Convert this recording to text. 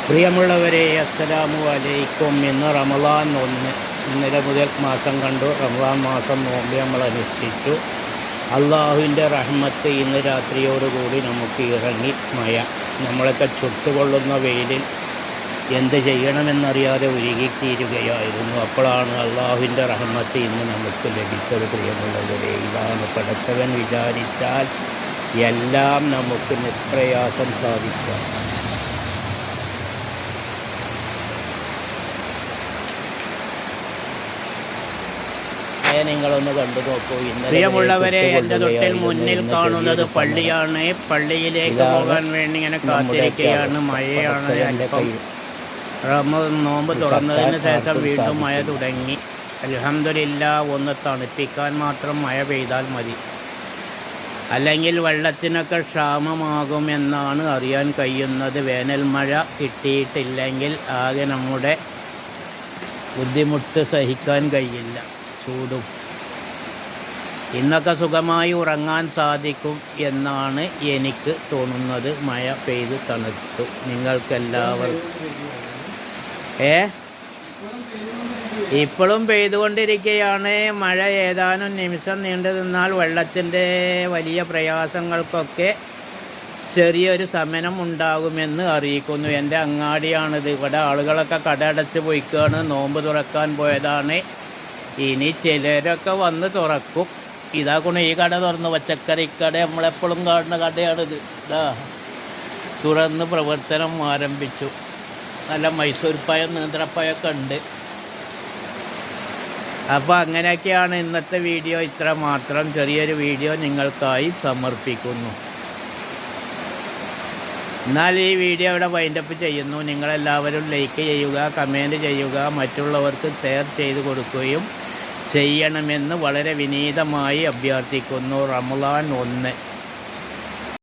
പ്രിയമുള്ളവരെ, അസ്സലാമു അലൈക്കും. ഇന്ന് റമളാൻ 1. ഇന്നലെ മുതൽ മാസം കണ്ടു. റമളാൻ മാസം നോമ്പ് നമ്മൾ അനുഷ്ഠിച്ചു. അള്ളാഹുവിൻ്റെ റഹ്മത്ത് ഇന്ന് രാത്രിയോടുകൂടി നമുക്ക് ഇറങ്ങി. മഴ നമ്മളൊക്കെ ചുട്ടുകൊള്ളുന്ന വെയിലിൽ എന്ത് ചെയ്യണമെന്നറിയാതെ ഉരുകിത്തീരുകയായിരുന്നു. അപ്പോഴാണ് അള്ളാഹുവിൻ്റെ റഹ്മത്ത് ഇന്ന് നമുക്ക് ലഭിച്ചത്. പ്രിയമുള്ളവരെ, ഇതാണ് പടച്ചവൻ വിചാരിച്ചാൽ എല്ലാം നമുക്ക് നിഷ്പ്രയാസം സാധിക്കാം. നിങ്ങളൊന്ന് കണ്ടു നോക്കൂ. പ്രിയമുള്ളവരെ, എൻ്റെ തൊട്ടിൽ മുന്നിൽ കാണുന്നത് പള്ളിയാണ്. പള്ളിയിലേക്ക് പോകാൻ വേണ്ടി ഇങ്ങനെ കാത്തിരിക്കുകയാണ്. മഴയാണ്. അല്പം നോമ്പ് തുറന്നതിന് ശേഷം വീണ്ടും മഴ തുടങ്ങി. അൽഹംദുലില്ലാഹ്, ഒന്ന് തണുപ്പിക്കാൻ മാത്രം മഴ പെയ്താൽ മതി. അല്ലെങ്കിൽ വെള്ളത്തിനൊക്കെ ക്ഷാമമാകുമെന്നാണ് അറിയാൻ കഴിയുന്നത്. വേനൽ മഴ കിട്ടിയിട്ടില്ലെങ്കിൽ ആകെ നമ്മുടെ ബുദ്ധിമുട്ട് സഹിക്കാൻ കഴിയില്ല. ചൂടും ഇന്നൊക്കെ സുഖമായി ഉറങ്ങാൻ സാധിക്കും എന്നാണ് എനിക്ക് തോന്നുന്നത്. മഴ പെയ്ത് തണുത്തു. നിങ്ങൾക്കെല്ലാവർക്കും ഇപ്പോഴും പെയ്തുകൊണ്ടിരിക്കുകയാണ് മഴ. ഏതാനും നിമിഷം നീണ്ടു നിന്നാൽ വെള്ളത്തിൻ്റെ വലിയ പ്രയാസങ്ങൾക്കൊക്കെ ചെറിയൊരു ശമനം ഉണ്ടാകുമെന്ന് അറിയിക്കുന്നു. എൻ്റെ അങ്ങാടിയാണിത്. ഇവിടെ ആളുകളൊക്കെ കട അടച്ച് പോയിക്കാണ്. നോമ്പ് തുറക്കാൻ പോയതാണ്. ഇനി ചിലരൊക്കെ വന്ന് തുറക്കും. ഇതാക്കണം ഈ കട തുറന്ന്, പച്ചക്കറിക്കട നമ്മളെപ്പോഴും കാണുന്ന കടയാണിത്. തുറന്ന് പ്രവർത്തനം ആരംഭിച്ചു. നല്ല മൈസൂർ പഴം, നേന്ത്രപ്പഴമൊക്കെ ഉണ്ട്. അപ്പോൾ അങ്ങനെയൊക്കെയാണ് ഇന്നത്തെ വീഡിയോ. ഇത്ര മാത്രം ചെറിയൊരു വീഡിയോ നിങ്ങൾക്കായി സമർപ്പിക്കുന്നു. എന്നാൽ ഈ വീഡിയോ ഇവിടെ വൈൻഡപ്പ് ചെയ്യുന്നു. നിങ്ങളെല്ലാവരും ലൈക്ക് ചെയ്യുക, കമൻറ്റ് ചെയ്യുക, മറ്റുള്ളവർക്ക് ഷെയർ ചെയ്ത് കൊടുക്കുകയും ചെയ്യണമെന്ന് വളരെ വിനീതമായി അഭ്യർത്ഥിക്കുന്നു. റമളാൻ 1